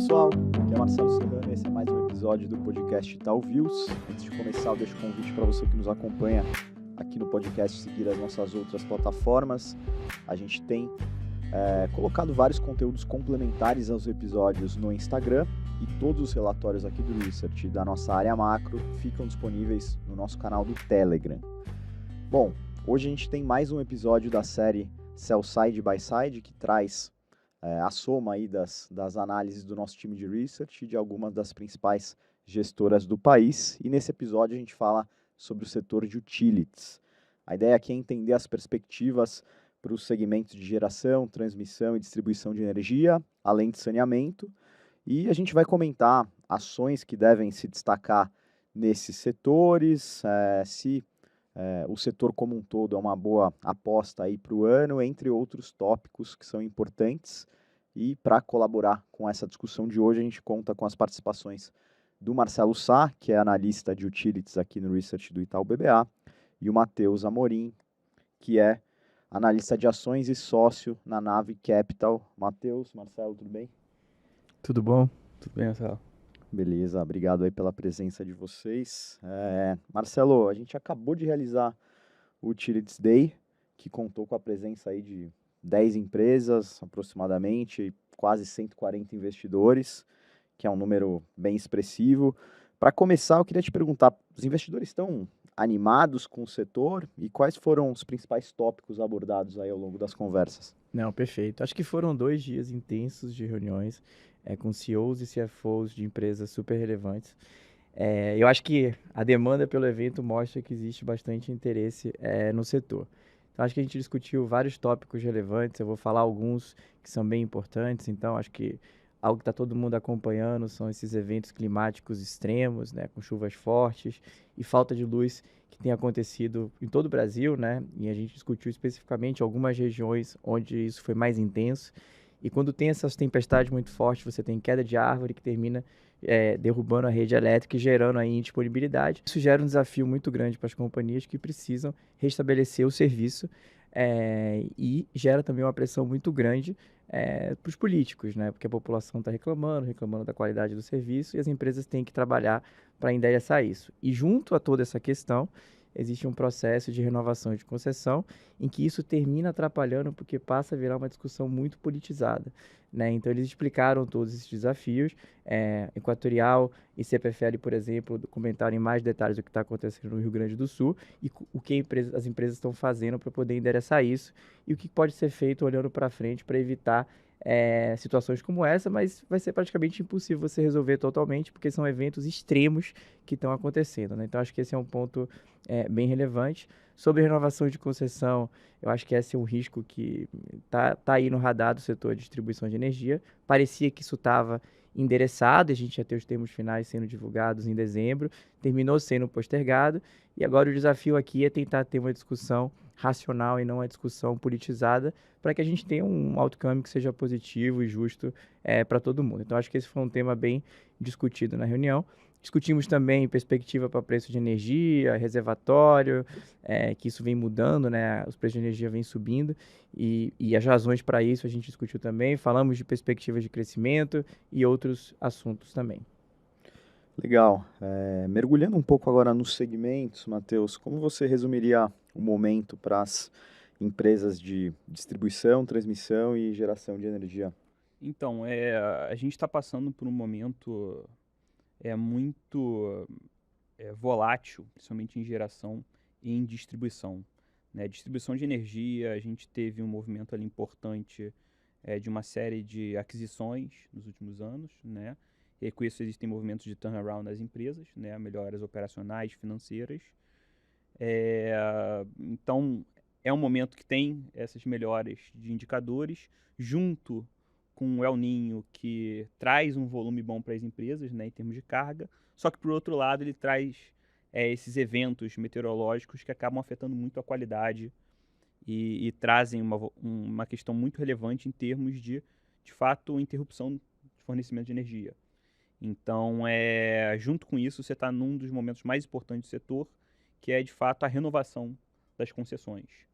pessoal, aqui é Marcelo Serrano e esse é mais um episódio do podcast Itaú Views. Antes de começar, eu deixo o convite para você que nos acompanha aqui no podcast seguir as nossas outras plataformas. A gente tem colocado vários conteúdos complementares aos episódios no Instagram e todos os relatórios aqui do Research da nossa área macro ficam disponíveis no nosso canal do Telegram. Bom, hoje a gente tem mais um episódio da série Sell Side by Side que traz a soma aí das análises do nosso time de research e de algumas das principais gestoras do país. E nesse episódio a gente fala sobre o setor de utilities. A ideia aqui é entender as perspectivas para os segmentos de geração, transmissão e distribuição de energia, além de saneamento. E a gente vai comentar ações que devem se destacar nesses setores, se o setor como um todo é uma boa aposta aí para o ano, entre outros tópicos que são importantes. E para colaborar com essa discussão de hoje, a gente conta com as participações do Marcelo Sá, que é analista de utilities aqui no Research do Itaú BBA, e o Matheus Amorim, que é analista de ações e sócio na Nave Capital. Matheus, Marcelo, tudo bem? Tudo bom? Tudo bem, Marcelo? Beleza, obrigado aí pela presença de vocês. Marcelo, a gente acabou de realizar o Utilities Day, que contou com a presença aí de 10 empresas, aproximadamente, quase 140 investidores, que é um número bem expressivo. Para começar, eu queria te perguntar, os investidores estão animados com o setor e quais foram os principais tópicos abordados aí ao longo das conversas? Não, perfeito. Acho que foram 2 dias intensos de reuniões com CEOs e CFOs de empresas super relevantes. Eu acho que a demanda pelo evento mostra que existe bastante interesse no setor. Então, acho que a gente discutiu vários tópicos relevantes, eu vou falar alguns que são bem importantes. Então, acho que algo que está todo mundo acompanhando são esses eventos climáticos extremos, né, com chuvas fortes e falta de luz que tem acontecido em todo o Brasil, né? E a gente discutiu especificamente algumas regiões onde isso foi mais intenso. E quando tem essas tempestades muito fortes, você tem queda de árvore que termina derrubando a rede elétrica e gerando aí indisponibilidade. Isso gera um desafio muito grande para as companhias que precisam restabelecer o serviço e gera também uma pressão muito grande para os políticos, né? Porque a população está reclamando da qualidade do serviço e as empresas têm que trabalhar para endereçar isso. E junto a toda essa questão, existe um processo de renovação de concessão em que isso termina atrapalhando porque passa a virar uma discussão muito politizada, né? Então, eles explicaram todos esses desafios. Equatorial e CPFL, por exemplo, comentaram em mais detalhes o que está acontecendo no Rio Grande do Sul e o que as empresas estão fazendo para poder endereçar isso e o que pode ser feito olhando para frente para evitar situações como essa, mas vai ser praticamente impossível você resolver totalmente, porque são eventos extremos que estão acontecendo, né? Então, acho que esse é um ponto bem relevante. Sobre renovação de concessão, eu acho que esse é um risco que tá aí no radar do setor de distribuição de energia. Parecia que isso estava endereçado, a gente ia ter os termos finais sendo divulgados em dezembro, terminou sendo postergado, e agora o desafio aqui é tentar ter uma discussão racional e não uma discussão politizada, para que a gente tenha um outcome que seja positivo e justo para todo mundo. Então, acho que esse foi um tema bem discutido na reunião. Discutimos também perspectiva para preço de energia, reservatório, que isso vem mudando, né? Os preços de energia vêm subindo e as razões para isso a gente discutiu também. Falamos de perspectivas de crescimento e outros assuntos também. Legal. Mergulhando um pouco agora nos segmentos, Matheus, como você resumiria o momento para as empresas de distribuição, transmissão e geração de energia? Então, a gente está passando por um momento muito volátil, principalmente em geração e em distribuição, né? Distribuição de energia, a gente teve um movimento ali importante de uma série de aquisições nos últimos anos, né? E aí, com isso existem movimentos de turnaround das empresas, né? Melhoras operacionais, financeiras. Então, é um momento que tem essas melhoras de indicadores, junto com o El Niño, que traz um volume bom para as empresas, né, em termos de carga, só que, por outro lado, ele traz esses eventos meteorológicos que acabam afetando muito a qualidade e trazem uma questão muito relevante em termos de fato, interrupção de fornecimento de energia. Então, junto com isso, você está num dos momentos mais importantes do setor, que é, de fato, a renovação das concessões.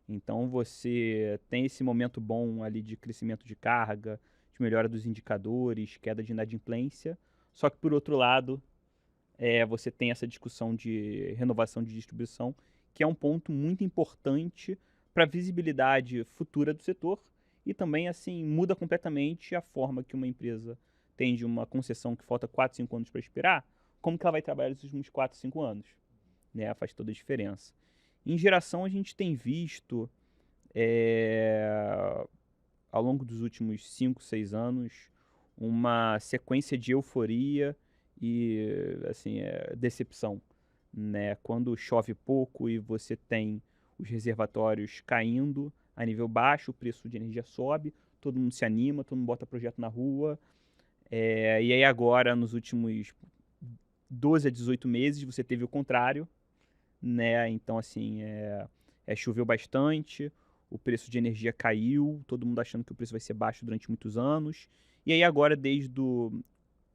Então, você tem esse momento bom ali de crescimento de carga, de melhora dos indicadores, queda de inadimplência. Só que, por outro lado, você tem essa discussão de renovação de distribuição, que é um ponto muito importante para a visibilidade futura do setor e também, assim, muda completamente a forma que uma empresa tem de uma concessão que falta 4, 5 anos para expirar, como que ela vai trabalhar nos últimos 4, 5 anos. Né? Faz toda a diferença. Em geração, a gente tem visto, ao longo dos últimos 5, 6 anos, uma sequência de euforia e assim, decepção. Né? Quando chove pouco e você tem os reservatórios caindo a nível baixo, o preço de energia sobe, todo mundo se anima, todo mundo bota projeto na rua. E aí agora, nos últimos 12 a 18 meses, você teve o contrário. Né? Então, assim, choveu bastante, o preço de energia caiu, todo mundo achando que o preço vai ser baixo durante muitos anos. E aí agora, desde o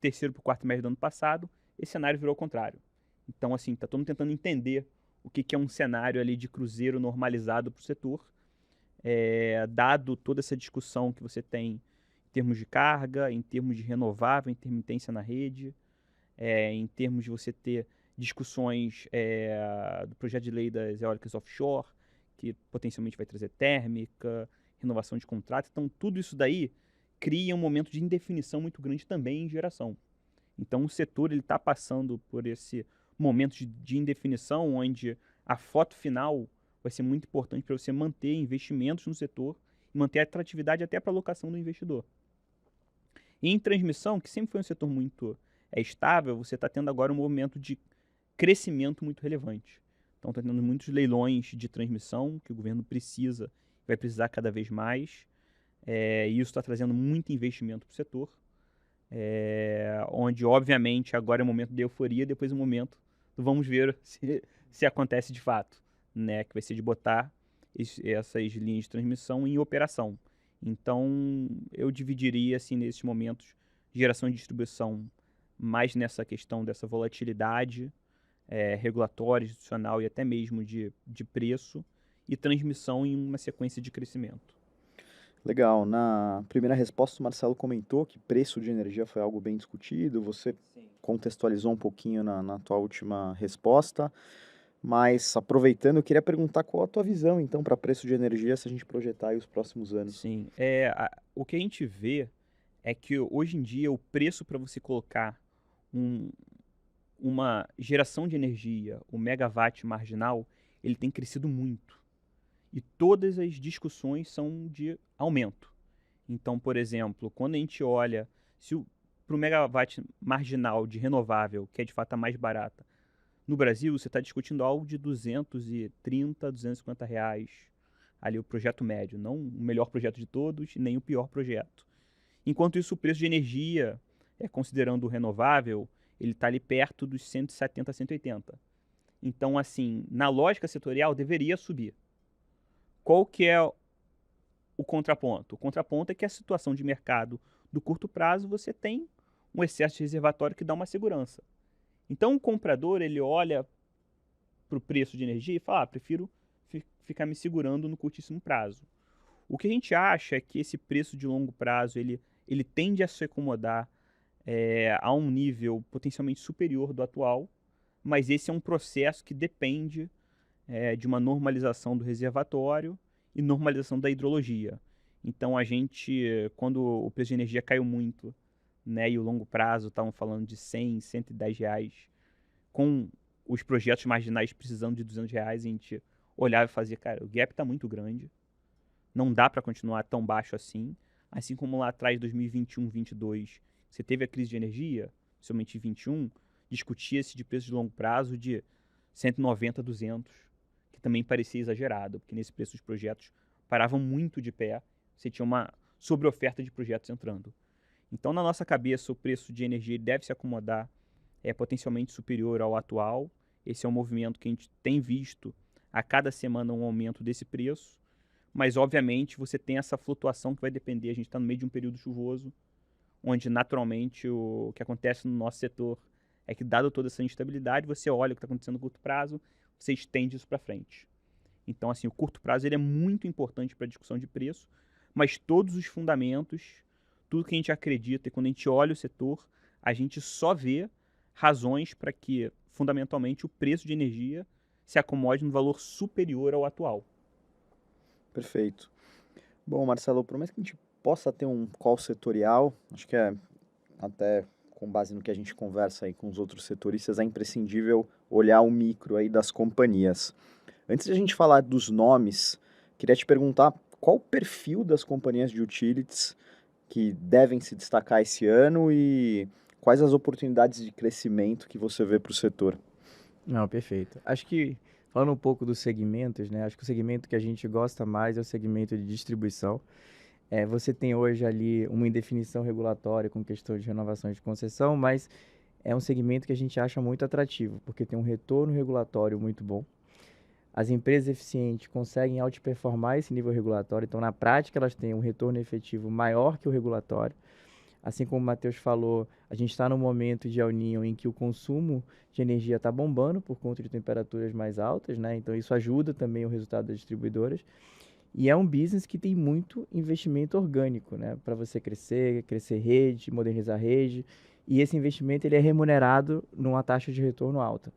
terceiro para o quarto mês do ano passado, esse cenário virou ao contrário. Então, assim, está todo mundo tentando entender o que é um cenário ali de cruzeiro normalizado para o setor, dado toda essa discussão que você tem em termos de carga, em termos de renovável, intermitência na rede, em termos de você ter discussões do projeto de lei das eólicas offshore, que potencialmente vai trazer térmica, renovação de contrato. Então, tudo isso daí cria um momento de indefinição muito grande também em geração. Então, o setor está passando por esse momento de indefinição, onde a foto final vai ser muito importante para você manter investimentos no setor e manter a atratividade até para a alocação do investidor. E em transmissão, que sempre foi um setor muito estável, você está tendo agora um movimento de crescimento muito relevante. Então, está tendo muitos leilões de transmissão que o governo precisa, vai precisar cada vez mais. E isso está trazendo muito investimento para o setor. Onde, obviamente, agora é o momento de euforia, depois é o momento do vamos ver se acontece de fato. Né? Que vai ser de botar essas linhas de transmissão em operação. Então, eu dividiria, assim, nesses momentos, geração e distribuição mais nessa questão dessa volatilidade regulatória, institucional e até mesmo de preço, e transmissão em uma sequência de crescimento. Legal. Na primeira resposta, o Marcelo comentou que preço de energia foi algo bem discutido. Você contextualizou um pouquinho na tua última resposta. Mas, aproveitando, eu queria perguntar qual a tua visão, então, para preço de energia, se a gente projetar aí os próximos anos. Sim. O que a gente vê é que, hoje em dia, o preço para você colocar uma geração de energia, o megawatt marginal, ele tem crescido muito. E todas as discussões são de aumento. Então, por exemplo, quando a gente olha para o megawatt marginal de renovável, que é de fato a mais barata, no Brasil você está discutindo algo de R$230, R$250 ali o projeto médio, não o melhor projeto de todos, nem o pior projeto. Enquanto isso, o preço de energia, considerando o renovável, ele está ali perto dos 170, 180. Então, assim, na lógica setorial, deveria subir. Qual que é o contraponto? O contraponto é que a situação de mercado do curto prazo, você tem um excesso de reservatório que dá uma segurança. Então, o comprador, ele olha para o preço de energia e fala, prefiro ficar me segurando no curtíssimo prazo. O que a gente acha é que esse preço de longo prazo, ele tende a se acomodar a um nível potencialmente superior do atual, mas esse é um processo que depende de uma normalização do reservatório e normalização da hidrologia. Então, a gente, quando o preço de energia caiu muito, né, e o longo prazo, estavam falando de R$100, R$110, com os projetos marginais precisando de R$200, a gente olhava e fazia, cara, o gap está muito grande, não dá para continuar tão baixo assim como lá atrás, 2021, 2022, você teve a crise de energia, somente em 2021, discutia-se de preço de longo prazo de 190, 200, que também parecia exagerado, porque nesse preço os projetos paravam muito de pé, você tinha uma sobreoferta de projetos entrando. Então, na nossa cabeça, o preço de energia deve se acomodar potencialmente superior ao atual. Esse é um movimento que a gente tem visto a cada semana um aumento desse preço, mas, obviamente, você tem essa flutuação que vai depender. A gente está no meio de um período chuvoso, onde, naturalmente, o que acontece no nosso setor é que, dado toda essa instabilidade, você olha o que está acontecendo no curto prazo, você estende isso para frente. Então, assim, o curto prazo ele é muito importante para a discussão de preço, mas todos os fundamentos, tudo que a gente acredita, e quando a gente olha o setor, a gente só vê razões para que, fundamentalmente, o preço de energia se acomode no valor superior ao atual. Perfeito. Bom, Marcelo, por mais que a gente possa ter um call setorial, acho que até com base no que a gente conversa aí com os outros setoristas, é imprescindível olhar o micro aí das companhias. Antes de a gente falar dos nomes, queria te perguntar qual o perfil das companhias de utilities que devem se destacar esse ano e quais as oportunidades de crescimento que você vê para o setor. Não, perfeito. Acho que, falando um pouco dos segmentos, né? Acho que o segmento que a gente gosta mais é o segmento de distribuição. Você tem hoje ali uma indefinição regulatória com questão de renovação de concessão, mas é um segmento que a gente acha muito atrativo, porque tem um retorno regulatório muito bom. As empresas eficientes conseguem outperformar esse nível regulatório, então na prática elas têm um retorno efetivo maior que o regulatório. Assim como o Matheus falou, a gente está num momento de El Niño em que o consumo de energia está bombando por conta de temperaturas mais altas, né? Então isso ajuda também o resultado das distribuidoras. E é um business que tem muito investimento orgânico, né? Para você crescer rede, modernizar rede. E esse investimento ele é remunerado numa taxa de retorno alta.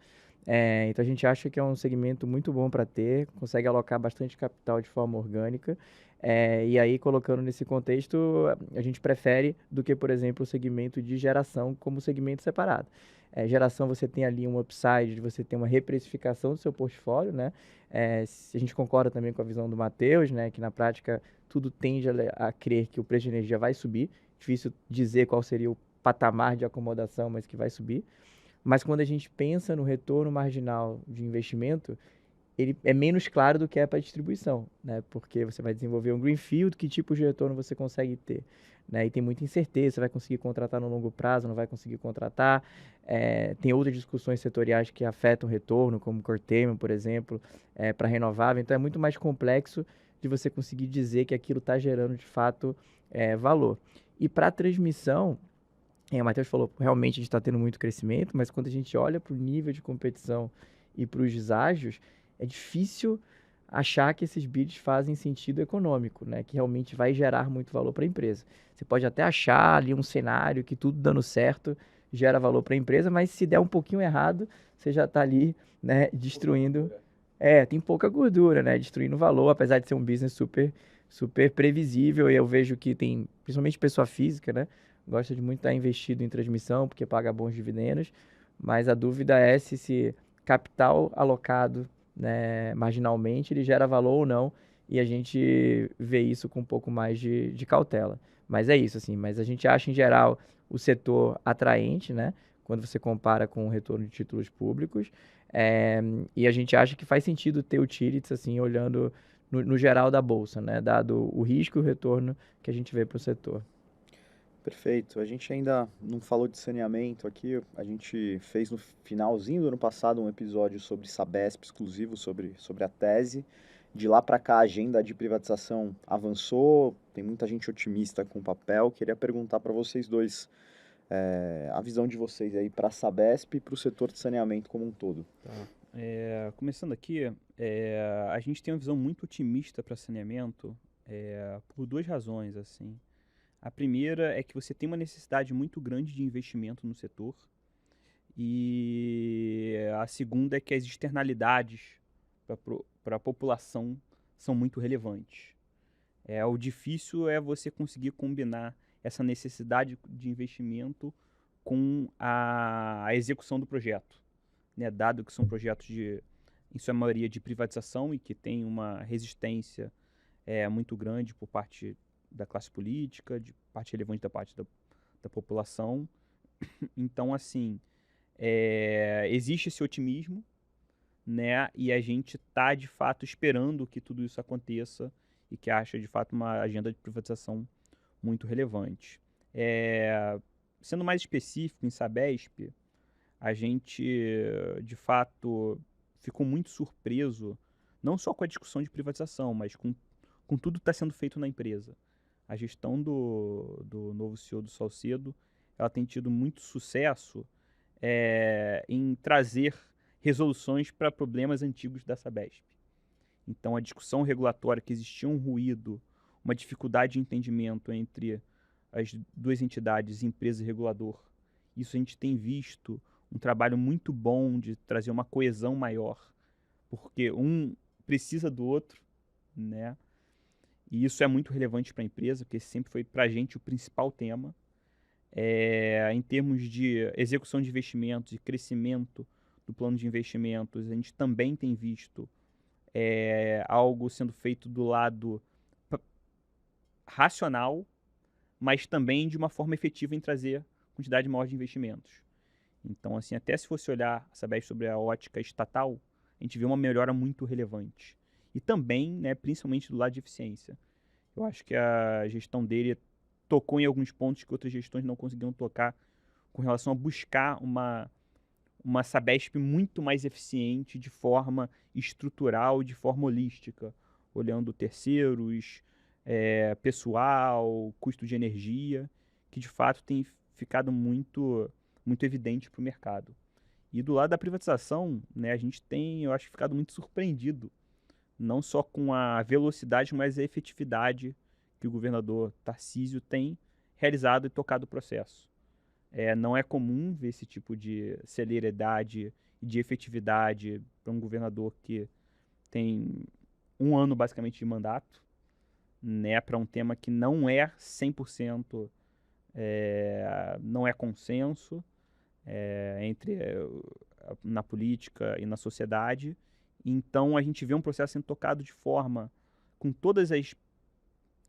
Então a gente acha que é um segmento muito bom para ter, consegue alocar bastante capital de forma orgânica. E aí, colocando nesse contexto, a gente prefere do que, por exemplo, o segmento de geração como segmento separado. Geração, você tem ali um upside, você tem uma reprecificação do seu portfólio, né? A gente concorda também com a visão do Matheus, né? Que na prática tudo tende a crer que o preço de energia vai subir. Difícil dizer qual seria o patamar de acomodação, mas que vai subir. Mas quando a gente pensa no retorno marginal de investimento, ele é menos claro do que é para a distribuição, né? Porque você vai desenvolver um greenfield, que tipo de retorno você consegue ter, né? E tem muita incerteza, você vai conseguir contratar no longo prazo, não vai conseguir contratar. Tem outras discussões setoriais que afetam o retorno, como curtailment, por exemplo, para renovável. Então é muito mais complexo de você conseguir dizer que aquilo está gerando de fato valor. E para a transmissão, o Matheus falou, realmente a gente está tendo muito crescimento, mas quando a gente olha para o nível de competição e para os deságios, é difícil achar que esses bids fazem sentido econômico, né? Que realmente vai gerar muito valor para a empresa. Você pode até achar ali um cenário que tudo dando certo gera valor para a empresa, mas se der um pouquinho errado, você já está ali, né, destruindo. Tem pouca gordura, né? Destruindo valor, apesar de ser um business super, super previsível. E eu vejo que tem, principalmente pessoa física, né? Gosta de muito estar investido em transmissão, porque paga bons dividendos, mas a dúvida é se esse capital alocado, né, marginalmente, ele gera valor ou não, e a gente vê isso com um pouco mais de cautela. Mas é isso, assim, mas a gente acha, em geral, o setor atraente, né, quando você compara com o retorno de títulos públicos, e a gente acha que faz sentido ter utilities, assim, olhando no geral da Bolsa, né, dado o risco e o retorno que a gente vê para o setor. Perfeito. A gente ainda não falou de saneamento aqui. A gente fez no finalzinho do ano passado um episódio sobre Sabesp, exclusivo sobre a tese. De lá para cá a agenda de privatização avançou, tem muita gente otimista com o papel. Queria perguntar para vocês dois a visão de vocês aí para a Sabesp e para o setor de saneamento como um todo. Começando aqui, a gente tem uma visão muito otimista para saneamento por duas razões, assim. A primeira é que você tem uma necessidade muito grande de investimento no setor. E a segunda é que as externalidades para a população são muito relevantes. O difícil é você conseguir combinar essa necessidade de investimento com a execução do projeto, né? Dado que são projetos em sua maioria, de privatização e que tem uma resistência muito grande por parte da classe política, de parte relevante da parte da população. Então, assim, existe esse otimismo, né? E a gente está, de fato, esperando que tudo isso aconteça e que acha, de fato, uma agenda de privatização muito relevante. Sendo mais específico, em Sabesp, a gente, de fato, ficou muito surpreso, não só com a discussão de privatização, mas com tudo que está sendo feito na empresa. A gestão do novo CEO do Salcedo, ela tem tido muito sucesso em trazer resoluções para problemas antigos da Sabesp. Então, a discussão regulatória, que existia um ruído, uma dificuldade de entendimento entre as duas entidades, empresa e regulador, isso a gente tem visto um trabalho muito bom de trazer uma coesão maior, porque um precisa do outro, né? E isso é muito relevante para a empresa, porque esse sempre foi para a gente o principal tema. Em termos de execução de investimentos e crescimento do plano de investimentos, a gente também tem visto algo sendo feito do lado racional, mas também de uma forma efetiva em trazer quantidade maior de investimentos. Então, assim, até se fosse olhar a Sabesp sobre a ótica estatal, a gente vê uma melhora muito relevante. E também, né, principalmente do lado de eficiência. Eu acho que a gestão dele tocou em alguns pontos que outras gestões não conseguiram tocar com relação a buscar uma Sabesp muito mais eficiente de forma estrutural, de forma holística, olhando terceiros, pessoal, custo de energia, que de fato tem ficado muito evidente para o mercado. E do lado da privatização, né, a gente tem, eu acho, ficado muito surpreendido, não só com a velocidade, mas a efetividade que o governador Tarcísio tem realizado e tocado o processo. Não é comum ver esse tipo de celeridade e de efetividade para um governador que tem um ano basicamente de mandato, né, para um tema que não é 100%, não é consenso na política e na sociedade. Então a gente vê um processo sendo tocado de forma com todos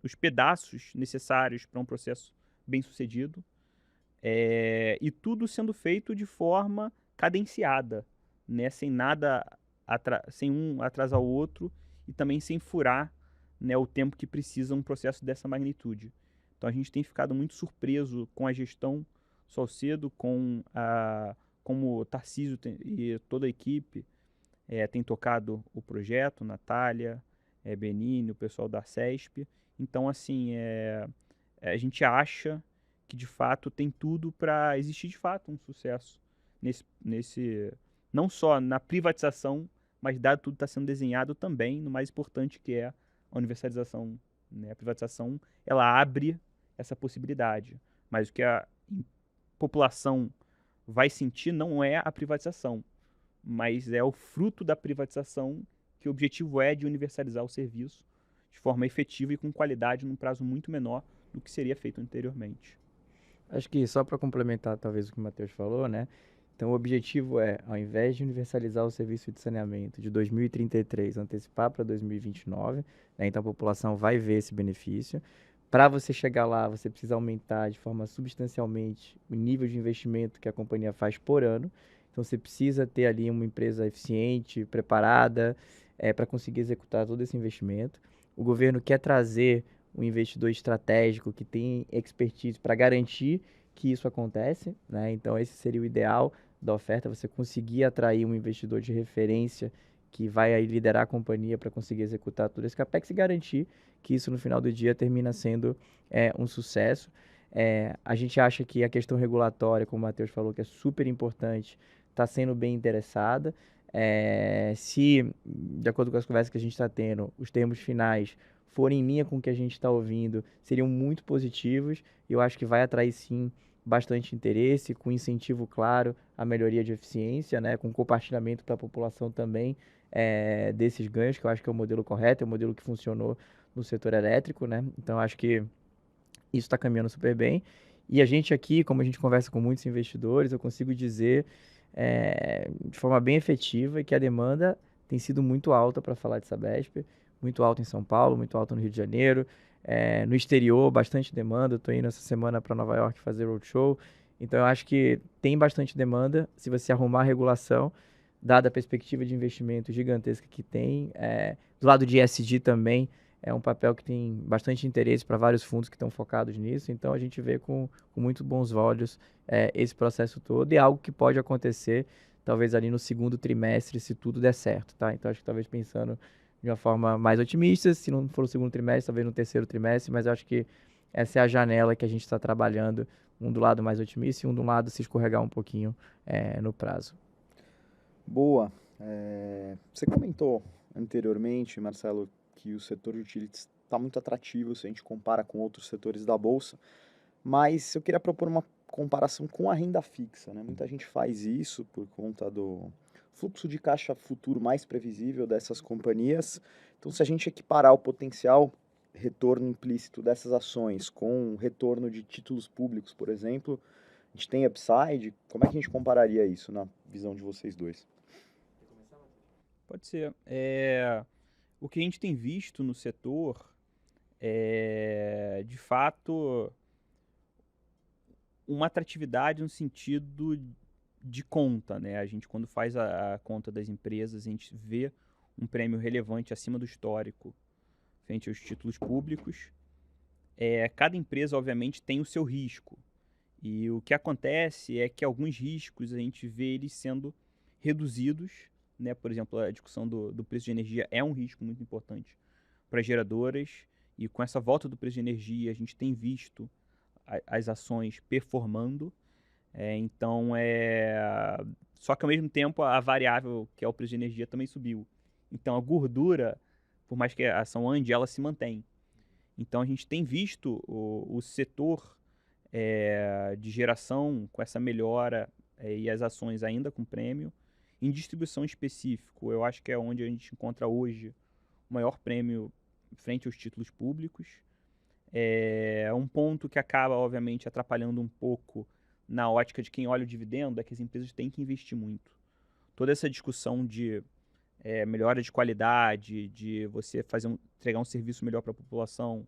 os pedaços necessários para um processo bem sucedido, e tudo sendo feito de forma cadenciada, né, sem nada sem um atrasar o outro e também sem furar, né, o tempo que precisa um processo dessa magnitude. Então a gente tem ficado muito surpreso com a gestão Salcedo, como o Tarcísio e toda a equipe tem tocado o projeto, Natália, Benini, o pessoal da CESP. Então, assim, a gente acha que, de fato, tem tudo para existir, de fato, um sucesso não só na privatização, mas dado tudo está sendo desenhado também no mais importante, que é a universalização, né? A privatização, ela abre essa possibilidade, mas o que a população vai sentir não é a privatização, mas é o fruto da privatização, que o objetivo é de universalizar o serviço de forma efetiva e com qualidade num prazo muito menor do que seria feito anteriormente. Acho que só para complementar talvez o que o Matheus falou, né? Então o objetivo é, ao invés de universalizar o serviço de saneamento de 2033, antecipar para 2029, né? Então a população vai ver esse benefício. Para você chegar lá, você precisa aumentar de forma substancialmente o nível de investimento que a companhia faz por ano. Então você precisa ter ali uma empresa eficiente, preparada, para conseguir executar todo esse investimento. O governo quer trazer um investidor estratégico que tem expertise para garantir que isso acontece, né? Então esse seria o ideal da oferta, você conseguir atrair um investidor de referência que vai aí liderar a companhia para conseguir executar todo esse capex e garantir que isso no final do dia termina sendo um sucesso. A gente acha que a questão regulatória, como o Matheus falou, que é super importante, está sendo bem interessada. Se, de acordo com as conversas que a gente está tendo, os termos finais forem em linha com o que a gente está ouvindo, seriam muito positivos e eu acho que vai atrair sim bastante interesse, com incentivo claro à melhoria de eficiência, né, com compartilhamento para a população também desses ganhos, que eu acho que é o modelo correto, é o modelo que funcionou no setor elétrico, né? Então acho que isso está caminhando super bem. E a gente aqui, como a gente conversa com muitos investidores, eu consigo dizer de forma bem efetiva que a demanda tem sido muito alta para falar de Sabesp, muito alta em São Paulo, muito alta no Rio de Janeiro, no exterior, bastante demanda. Eu estou indo essa semana para Nova York fazer roadshow, então eu acho que tem bastante demanda. Se você arrumar a regulação, dada a perspectiva de investimento gigantesca que tem, do lado de ESG também, é um papel que tem bastante interesse para vários fundos que estão focados nisso, então a gente vê com muito bons olhos esse processo todo, e é algo que pode acontecer talvez ali no segundo trimestre, se tudo der certo, tá? Então acho que talvez pensando de uma forma mais otimista, se não for no segundo trimestre, talvez no terceiro trimestre, mas eu acho que essa é a janela que a gente está trabalhando, um do lado mais otimista e um do lado se escorregar um pouquinho no prazo. Boa. Você comentou anteriormente, Marcelo, que o setor de utilities está muito atrativo se a gente compara com outros setores da Bolsa, Mas eu queria propor uma comparação com a renda fixa, né? Muita gente faz isso por conta do fluxo de caixa futuro mais previsível dessas companhias. Então, se a gente equiparar o potencial retorno implícito dessas ações com o retorno de títulos públicos, por exemplo, a gente tem upside. Como é que a gente compararia isso na visão de vocês dois? Pode ser. O que a gente tem visto no setor é, de fato, uma atratividade no sentido de conta, né? A gente, quando faz a conta das empresas, a gente vê um prêmio relevante acima do histórico frente aos títulos públicos. Cada empresa, obviamente, tem o seu risco. E o que acontece é que alguns riscos a gente vê eles sendo reduzidos, né? Por exemplo, a discussão do preço de energia é um risco muito importante para as geradoras. E com essa volta do preço de energia, a gente tem visto as ações performando. Só que ao mesmo tempo a variável, que é o preço de energia, também subiu. Então a gordura, por mais que a ação ande, ela se mantém. Então a gente tem visto o setor de geração com essa melhora e as ações ainda com prêmio. Em distribuição específico, eu acho que é onde a gente encontra hoje o maior prêmio frente aos títulos públicos. Um ponto que acaba, obviamente, atrapalhando um pouco na ótica de quem olha o dividendo é que as empresas têm que investir muito. Toda essa discussão de melhora de qualidade, de você entregar um serviço melhor para a população,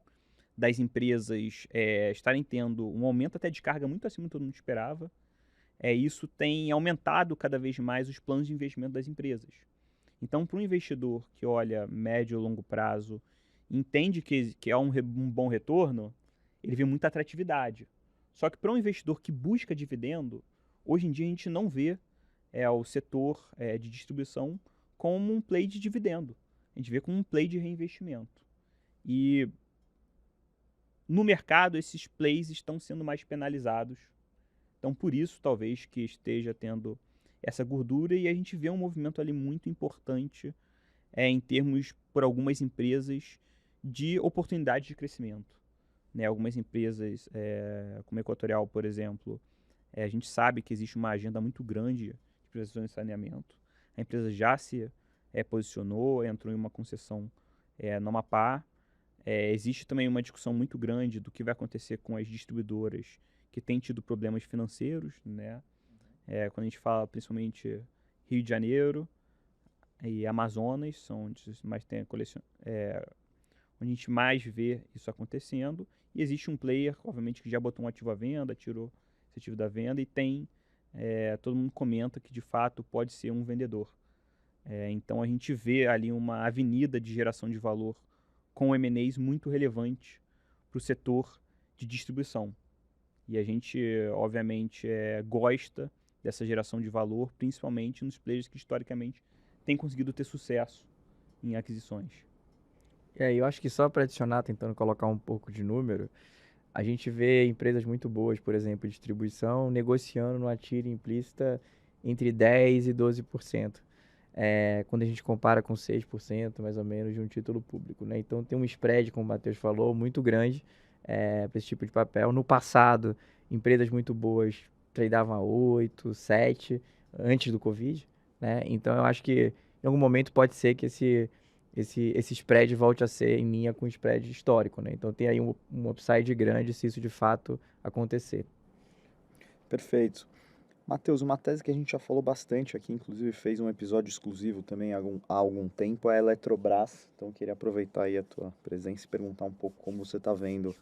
das empresas estarem tendo um aumento até de carga muito acima do que todo mundo esperava, isso tem aumentado cada vez mais os planos de investimento das empresas. Então, para um investidor que olha médio ou longo prazo, entende que é um bom retorno, ele vê muita atratividade. Só que para um investidor que busca dividendo, hoje em dia a gente não vê o setor de distribuição como um play de dividendo. A gente vê como um play de reinvestimento. E no mercado, esses plays estão sendo mais penalizados. Então, por isso, talvez, que esteja tendo essa gordura, e a gente vê um movimento ali muito importante em termos, por algumas empresas, de oportunidade de crescimento. Né? Algumas empresas, como a Equatorial, por exemplo, a gente sabe que existe uma agenda muito grande de privatização de saneamento. A empresa já se posicionou, entrou em uma concessão no Amapá. Existe também uma discussão muito grande do que vai acontecer com as distribuidoras que têm tido problemas financeiros, né? Quando a gente fala principalmente Rio de Janeiro e Amazonas, são onde mais tem onde a gente mais vê isso acontecendo. E existe um player, obviamente, que já botou um ativo à venda, tirou esse ativo da venda e tem, todo mundo comenta que de fato pode ser um vendedor. Então a gente vê ali uma avenida de geração de valor com M&As muito relevante para o setor de distribuição. E a gente, obviamente, gosta dessa geração de valor, principalmente nos players que historicamente têm conseguido ter sucesso em aquisições. E aí, eu acho que só para adicionar, tentando colocar um pouco de número, a gente vê empresas muito boas, por exemplo, distribuição, negociando numa tira implícita entre 10% e 12%. Quando a gente compara com 6%, mais ou menos, de um título público, né? Então, tem um spread, como o Matheus falou, muito grande para esse tipo de papel. No passado, empresas muito boas tradeavam a 8, 7, antes do Covid, né? Então, eu acho que em algum momento pode ser que esse spread volte a ser em linha com o spread histórico, né? Então, tem aí um upside grande se isso de fato acontecer. Perfeito. Matheus, uma tese que a gente já falou bastante aqui, inclusive fez um episódio exclusivo também há algum tempo, é a Eletrobras. Então, eu queria aproveitar aí a tua presença e perguntar um pouco como você está vendo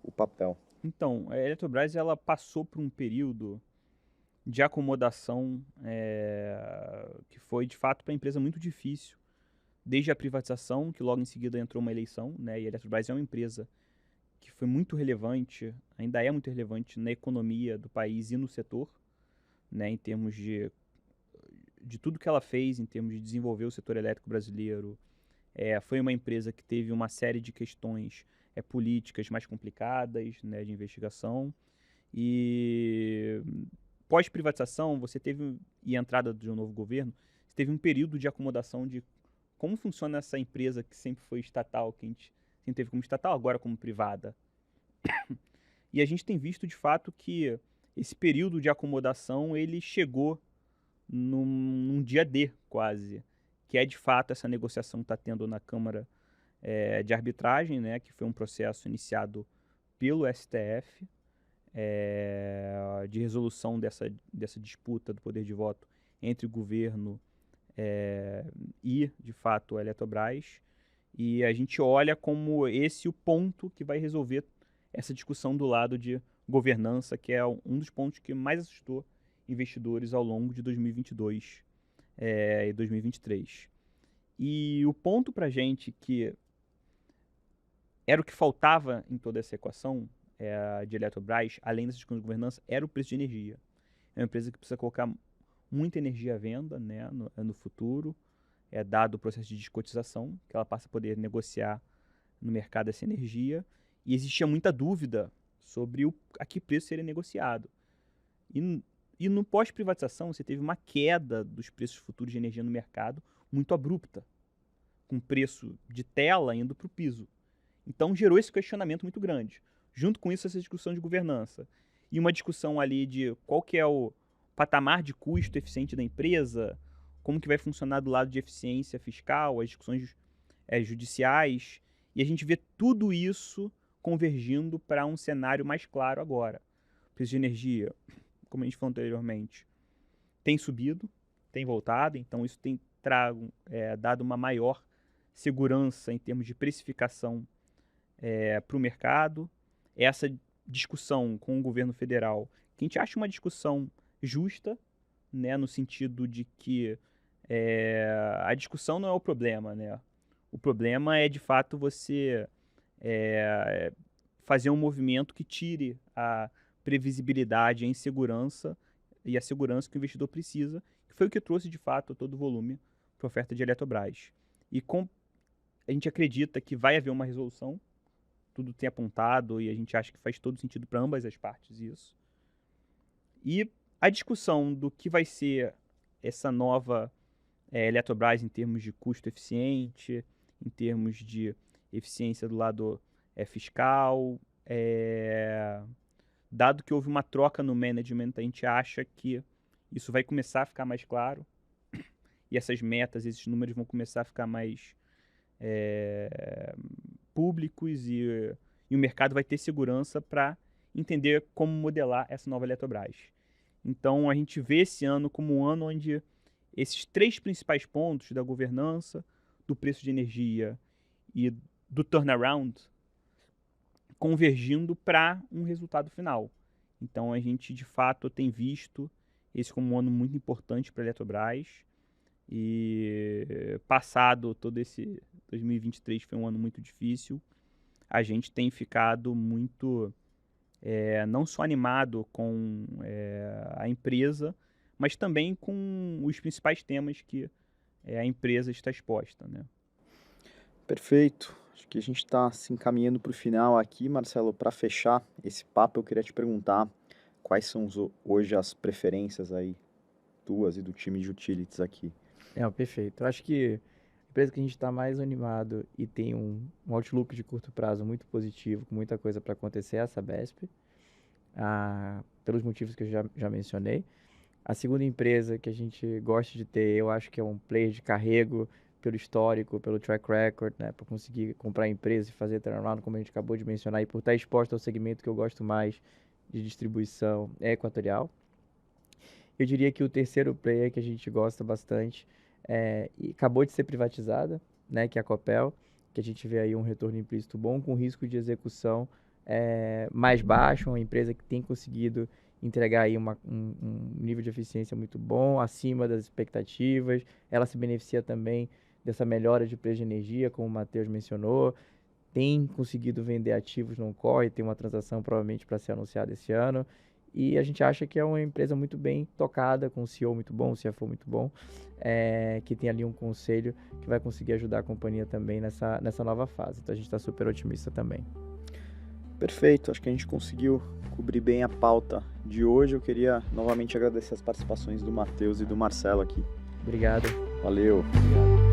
o papel. Então, a Eletrobras ela passou por um período de acomodação que foi, de fato, para a empresa muito difícil, desde a privatização, que logo em seguida entrou uma eleição, né? E a Eletrobras é uma empresa que foi muito relevante, ainda é muito relevante na economia do país e no setor, né? Em termos de tudo que ela fez, em termos de desenvolver o setor elétrico brasileiro. Foi uma empresa que teve uma série de questões políticas mais complicadas, né, de investigação. E pós-privatização, e entrada de um novo governo, você teve um período de acomodação de como funciona essa empresa que sempre foi estatal, que a gente sempre teve como estatal, agora como privada. E a gente tem visto, de fato, que esse período de acomodação, ele chegou num dia D, quase, que é, de fato, essa negociação que está tendo na Câmara de Arbitragem, né, que foi um processo iniciado pelo STF, de resolução dessa disputa do poder de voto entre o governo e, de fato, a Eletrobras. E a gente olha como esse o ponto que vai resolver essa discussão do lado de governança, que é um dos pontos que mais assustou investidores ao longo de 2022 e 2023. E o ponto para a gente que era o que faltava em toda essa equação de Eletrobras, além dessa discussão de governança, era o preço de energia. É uma empresa que precisa colocar muita energia à venda, né, no futuro, dado o processo de descotização, que ela passa a poder negociar no mercado essa energia, e existia muita dúvida sobre a que preço seria negociado. E no pós-privatização, você teve uma queda dos preços futuros de energia no mercado muito abrupta, com preço de tela indo para o piso. Então gerou esse questionamento muito grande. Junto com isso, essa discussão de governança. E uma discussão ali de qual que é o patamar de custo eficiente da empresa, como que vai funcionar do lado de eficiência fiscal, as discussões judiciais. E a gente vê tudo isso convergindo para um cenário mais claro agora. O preço de energia, como a gente falou anteriormente, tem subido, tem voltado, então isso tem dado uma maior segurança em termos de precificação para o mercado. Essa discussão com o governo federal, que a gente acha uma discussão justa, né, no sentido de que a discussão não é o problema, né? O problema é, de fato, você fazer um movimento que tire a previsibilidade, a insegurança e a segurança que o investidor precisa, que foi o que trouxe, de fato, todo o volume para a oferta de Eletrobras. E a gente acredita que vai haver uma resolução, tudo tem apontado, e a gente acha que faz todo sentido para ambas as partes isso. E a discussão do que vai ser essa nova Eletrobras em termos de custo eficiente, em termos de eficiência do lado fiscal, dado que houve uma troca no management, a gente acha que isso vai começar a ficar mais claro, e essas metas, esses números vão começar a ficar mais públicos, e o mercado vai ter segurança para entender como modelar essa nova Eletrobras. Então a gente vê esse ano como um ano onde esses três principais pontos da governança, do preço de energia e do turnaround convergindo para um resultado final. Então a gente de fato tem visto esse como um ano muito importante para a Eletrobras, e passado todo esse 2023 foi um ano muito difícil, a gente tem ficado muito não só animado com a empresa, mas também com os principais temas que a empresa está exposta, né? Perfeito. Acho que a gente está se encaminhando para o final aqui, Marcelo. Para fechar esse papo, eu queria te perguntar quais são hoje as preferências aí tuas e do time de utilities aqui. Perfeito. Eu acho que a empresa que a gente está mais animado e tem um outlook de curto prazo muito positivo, com muita coisa para acontecer, é a Sabesp, pelos motivos que eu já mencionei. A segunda empresa que a gente gosta de ter, eu acho que é um player de carrego, pelo histórico, pelo track record, né, para conseguir comprar a empresa e fazer turnaround, como a gente acabou de mencionar, e por estar exposto ao segmento que eu gosto mais de distribuição, é Equatorial. Eu diria que o terceiro player que a gente gosta bastante e acabou de ser privatizada, né, que é a Copel, que a gente vê aí um retorno implícito bom, com risco de execução mais baixo, uma empresa que tem conseguido entregar aí um nível de eficiência muito bom, acima das expectativas. Ela se beneficia também dessa melhora de preço de energia, como o Matheus mencionou, tem conseguido vender ativos no core, tem uma transação provavelmente para ser anunciada esse ano, e a gente acha que é uma empresa muito bem tocada, com um CEO muito bom, um CFO muito bom, que tem ali um conselho que vai conseguir ajudar a companhia também nessa nova fase. Então a gente está super otimista também. Perfeito, acho que a gente conseguiu cobrir bem a pauta de hoje. Eu queria novamente agradecer as participações do Matheus e do Marcelo aqui. Obrigado. Valeu. Obrigado.